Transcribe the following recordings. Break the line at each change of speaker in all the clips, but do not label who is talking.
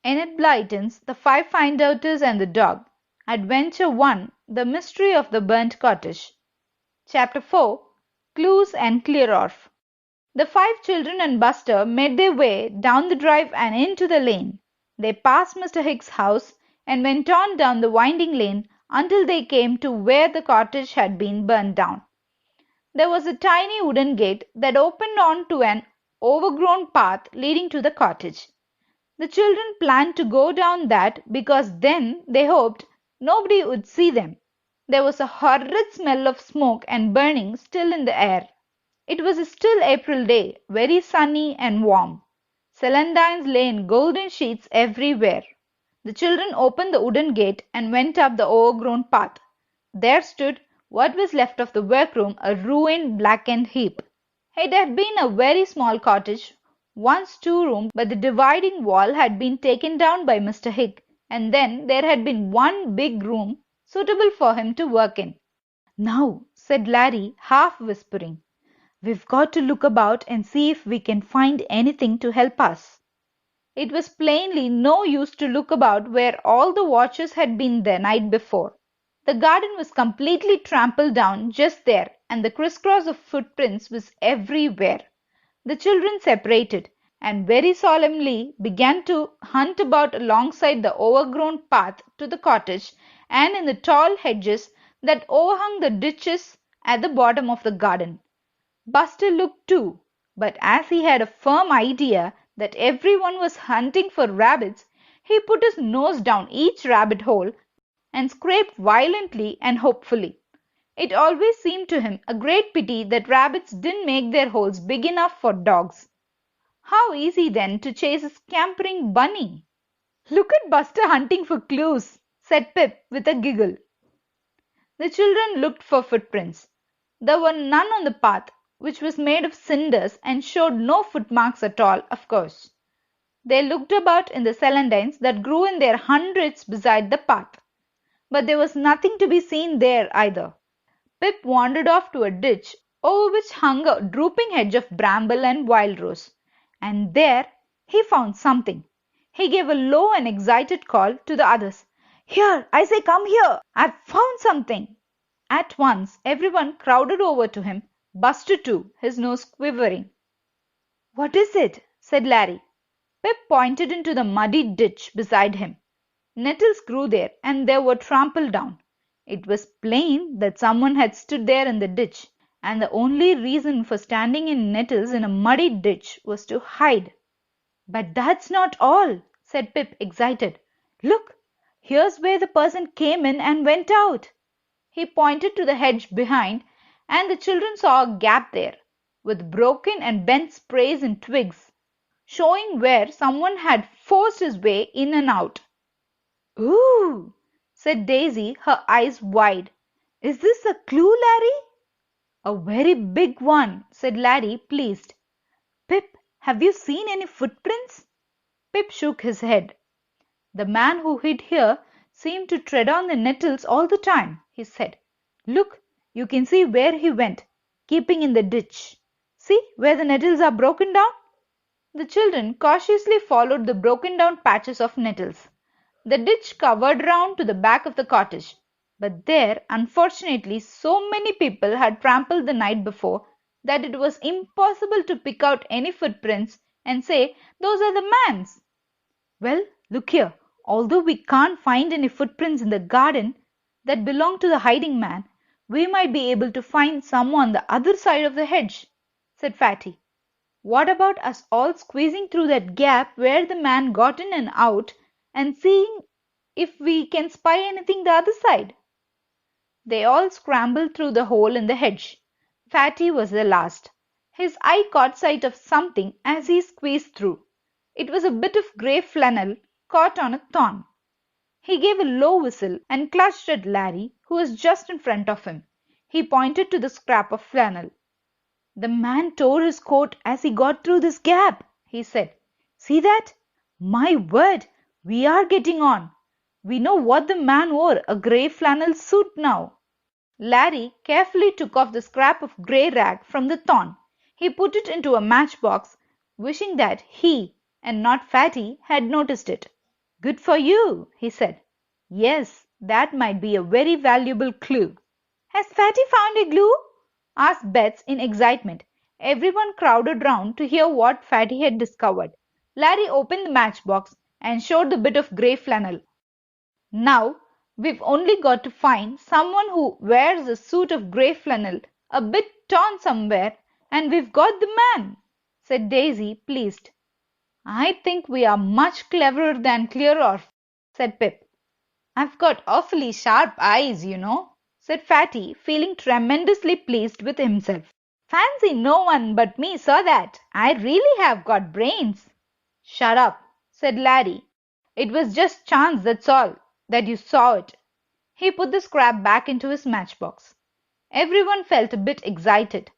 Enid Blyton's The Five Findouters and the Dog. Adventure 1. The Mystery of the Burnt Cottage. Chapter 4. Clues and Clear Off. The five children and Buster made their way down the drive and into the lane. They passed Mr. Hicks' house and went on down the winding lane until they came to where the cottage had been burned down. There was a tiny wooden gate that opened on to an overgrown path leading to the cottage. The children planned to go down that because then they hoped nobody would see them. There was a horrid smell of smoke and burning still in the air. It was a still April day, very sunny and warm. Celandines lay in golden sheets everywhere. The children opened the wooden gate and went up the overgrown path. There stood what was left of the workroom, a ruined, blackened heap. It had been a very small cottage, once two-roomed, but the dividing wall had been taken down by Mr. Hicks, and then there had been one big room suitable for him to work in. "Now," said Larry, half whispering, "we've got to look about and see if we can find anything to help us." It was plainly no use to look about where all the watchers had been the night before. The garden was completely trampled down just there, and the crisscross of footprints was everywhere. The children separated, and very solemnly began to hunt about alongside the overgrown path to the cottage and in the tall hedges that overhung the ditches at the bottom of the garden. Buster looked too, but as he had a firm idea that everyone was hunting for rabbits, he put his nose down each rabbit hole and scraped violently and hopefully. It always seemed to him a great pity that rabbits didn't make their holes big enough for dogs. How easy then to chase a scampering bunny! "Look at Buster hunting for clues," said Pip with a giggle. The children looked for footprints. There were none on the path, which was made of cinders and showed no footmarks at all, of course. They looked about in the celandines that grew in their hundreds beside the path, but there was nothing to be seen there either. Pip wandered off to a ditch over which hung a drooping hedge of bramble and wild rose, and there he found something. He gave a low and excited call to the others. "Here, I say, come here! I've found something!" At once everyone crowded over to him, Buster too, his nose quivering. "What is it?" said Larry. Pip pointed into the muddy ditch beside him. Nettles grew there, and they were trampled down. It was plain that someone had stood there in the ditch, and the only reason for standing in nettles in a muddy ditch was to hide. "But that's not all," said Pip, excited. "Look, here's where the person came in and went out." He pointed to the hedge behind, and the children saw a gap there, with broken and bent sprays and twigs, showing where someone had forced his way in and out. "Ooh!" said Daisy, her eyes wide. "Is this a clue, Larry?" "A very big one," said Larry, pleased. "Pip, have you seen any footprints?" Pip shook his head. "The man who hid here seemed to tread on the nettles all the time," he said. "Look, you can see where he went, keeping in the ditch. See where the nettles are broken down?" The children cautiously followed the broken down patches of nettles. The ditch covered round to the back of the cottage, but there, unfortunately, so many people had trampled the night before that it was impossible to pick out any footprints and say, "Those are the man's." "Well, look here, although we can't find any footprints in the garden that belong to the hiding man, we might be able to find some on the other side of the hedge," said Fatty. "What about us all squeezing through that gap where the man got in and out and seeing if we can spy anything the other side?" They all scrambled through the hole in the hedge. Fatty was the last. His eye caught sight of something as he squeezed through. It was a bit of grey flannel caught on a thorn. He gave a low whistle and clutched at Larry, who was just in front of him. He pointed to the scrap of flannel. "The man tore his coat as he got through this gap," he said. "See that? My word, we are getting on. We know what the man wore, a grey flannel suit now." Larry carefully took off the scrap of grey rag from the thorn. He put it into a matchbox, wishing that he, and not Fatty, had noticed it. Good for you, he said. Yes, that might be a very valuable clue. Has Fatty found a clue? Asked Bets in excitement. Everyone crowded round to hear what Fatty had discovered. Larry opened the matchbox and showed the bit of grey flannel. Now, we've only got to find someone who wears a suit of grey flannel, a bit torn somewhere, and we've got the man, said Daisy, pleased. I think we are much cleverer than Clearorf, said Pip. I've got awfully sharp eyes, you know, said Fatty, feeling tremendously pleased with himself. Fancy no one but me saw that. I really have got brains. Shut up, said Larry. It was just chance, that's all, that you saw it. He put the scrap back into his matchbox. Everyone felt a bit excited.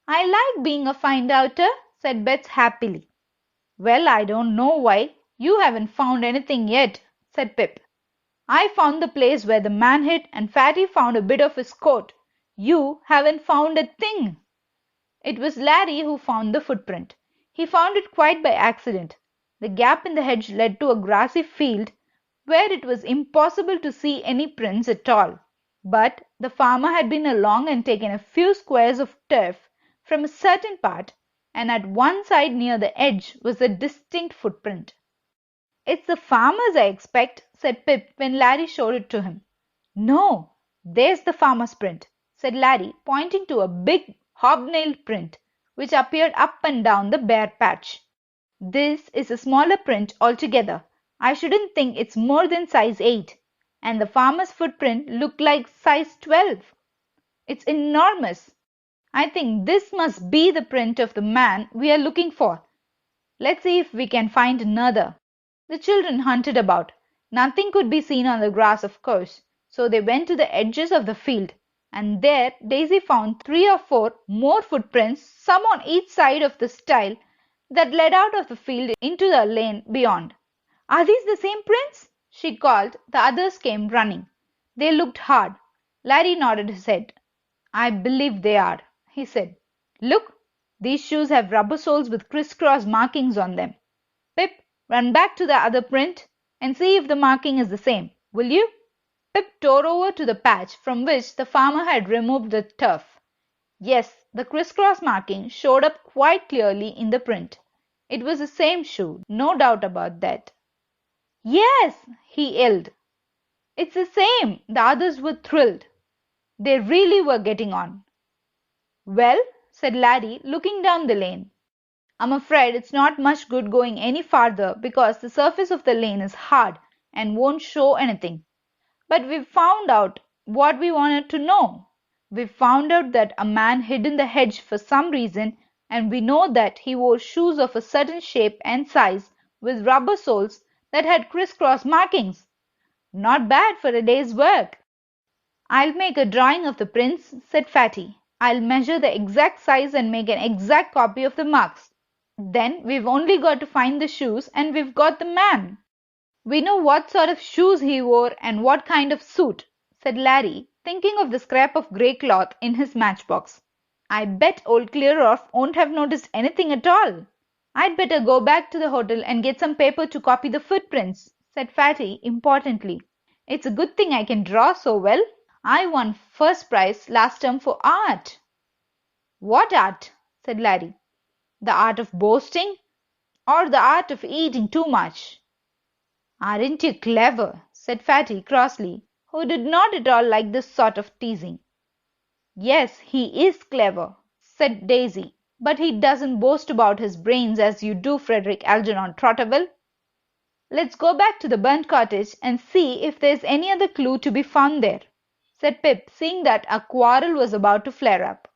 I like being a find-outer, said Bets happily. Well, I don't know why. You haven't found anything yet, said Pip. I found the place where the man hid and Fatty found a bit of his coat. You haven't found a thing. It was Larry who found the footprint. He found it quite by accident. The gap in the hedge led to a grassy field where it was impossible to see any prints at all. But the farmer had been along and taken a few squares of turf from a certain part, and at one side near the edge was a distinct footprint. It's the farmer's, I expect, said Pip when Larry showed it to him. No, there's the farmer's print, said Larry, pointing to a big hobnail print which appeared up and down the bare patch. This is a smaller print altogether. I shouldn't think it's more than size 8, and the farmer's footprint looked like size 12. It's enormous. I think this must be the print of the man we are looking for. Let's see if we can find another. The children hunted about. Nothing could be seen on the grass, of course, so they went to the edges of the field, and there Daisy found 3 or 4 more footprints, some on each side of the stile that led out of the field into the lane beyond. Are these the same prints? She called. The others came running. They looked hard. Larry nodded his head. I believe they are, he said. Look, these shoes have rubber soles with crisscross markings on them. Pip, run back to the other print and see if the marking is the same, will you? Pip tore over to the patch from which the farmer had removed the turf. Yes, the crisscross marking showed up quite clearly in the print. It was the same shoe, no doubt about that. Yes, he yelled. It's the same. The others were thrilled. They really were getting on. Well, said Larry, looking down the lane. I'm afraid it's not much good going any farther because the surface of the lane is hard and won't show anything. But we've found out what we wanted to know. We've found out that a man hid in the hedge for some reason, and we know that he wore shoes of a certain shape and size with rubber soles that had crisscross markings. Not bad for a day's work. I'll make a drawing of the prints, said Fatty. I'll measure the exact size and make an exact copy of the marks. Then we've only got to find the shoes and we've got the man. We know what sort of shoes he wore and what kind of suit, said Larry, thinking of the scrap of grey cloth in his matchbox. I bet old Clearorf won't have noticed anything at all. I'd better go back to the hotel and get some paper to copy the footprints, said Fatty importantly. It's a good thing I can draw so well. I won first prize last term for art. What art? Said Larry. The art of boasting or the art of eating too much? Aren't you clever? Said Fatty crossly, who did not at all like this sort of teasing. Yes, he is clever, said Daisy, but he doesn't boast about his brains as you do, Frederick Algernon Trotterville. Let's go back to the burnt cottage and see if there's any other clue to be found there, said Pip, seeing that a quarrel was about to flare up.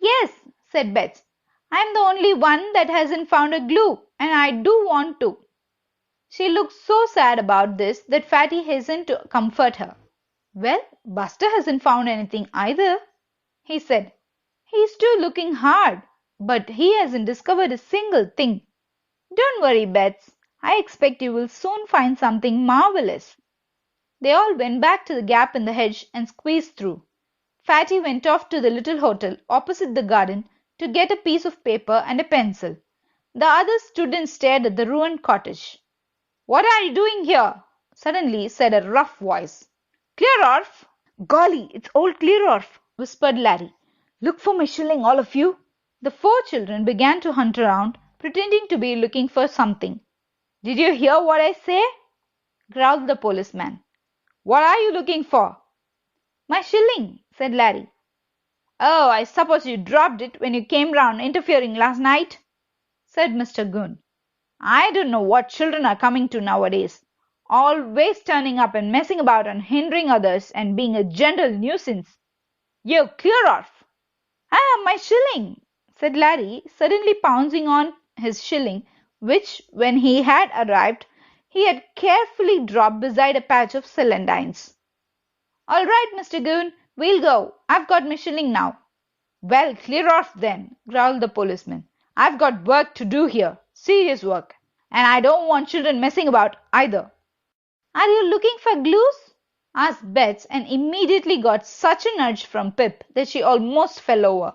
Yes, said Bets. I'm the only one that hasn't found a clue, and I do want to. She looked so sad about this that Fatty hastened to comfort her. Well, Buster hasn't found anything either, he said. He's too looking hard, but he hasn't discovered a single thing. Don't worry, Bets. I expect you will soon find something marvelous. They all went back to the gap in the hedge and squeezed through. Fatty went off to the little hotel opposite the garden to get a piece of paper and a pencil. The others stood and stared at the ruined cottage. What are you doing here? Suddenly said a rough voice. Clear-off! Golly, it's old Clear-off, whispered Larry. Look for my shilling, all of you. The four children began to hunt around, pretending to be looking for something. Did you hear what I say? Growled the policeman. What are you looking for? My shilling, said Larry. Oh, I suppose you dropped it when you came round interfering last night, said Mr. Goon. I don't know what children are coming to nowadays. Always turning up and messing about and hindering others and being a general nuisance. You clear off. Ah, my shilling, said Larry, suddenly pouncing on his shilling, which, when he had arrived, he had carefully dropped beside a patch of celandines. All right, Mr. Goon, we'll go. I've got my shilling now. Well, clear off then, growled the policeman. I've got work to do here, serious work, and I don't want children messing about either. Are you looking for glues? Asked Bets, and immediately got such a nudge from Pip that she almost fell over.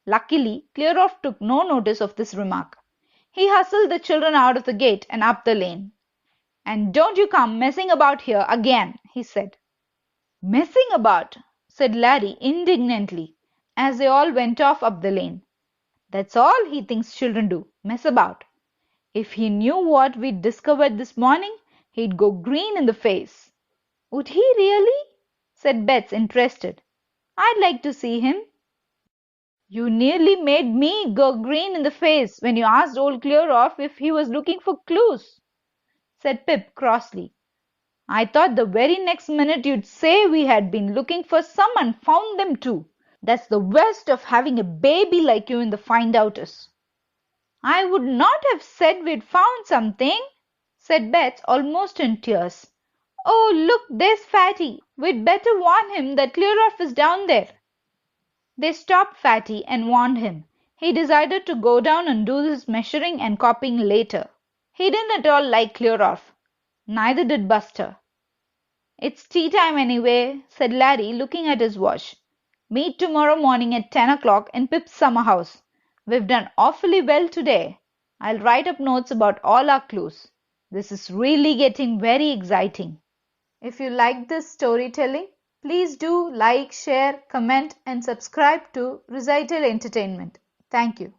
Luckily, Clearoff took no notice of this remark. He hustled the children out of the gate and up the lane. And don't you come messing about here again, he said. Messing about, said Larry indignantly, as they all went off up the lane. That's all he thinks children do, mess about. If he knew what we'd discovered this morning, he'd go green in the face. Would he really? Said Bets, interested. I'd like to see him. You nearly made me go green in the face when you asked old Clearoff if he was looking for clues, said Pip crossly. I thought the very next minute you'd say we had been looking for some and found them too. That's the worst of having a baby like you in the find-outers. I would not have said we'd found something, said Bets, almost in tears. Oh, look, there's Fatty. We'd better warn him that Clearoff is down there. They stopped Fatty and warned him. He decided to go down and do his measuring and copying later. He didn't at all like Clearoff. Neither did Buster. It's tea time anyway, said Larry, looking at his watch. Meet tomorrow morning at 10 o'clock in Pip's summer house. We've done awfully well today. I'll write up notes about all our clues. This is really getting very exciting. If you like this storytelling, please do like, share, comment and subscribe to Recital Entertainment. Thank you.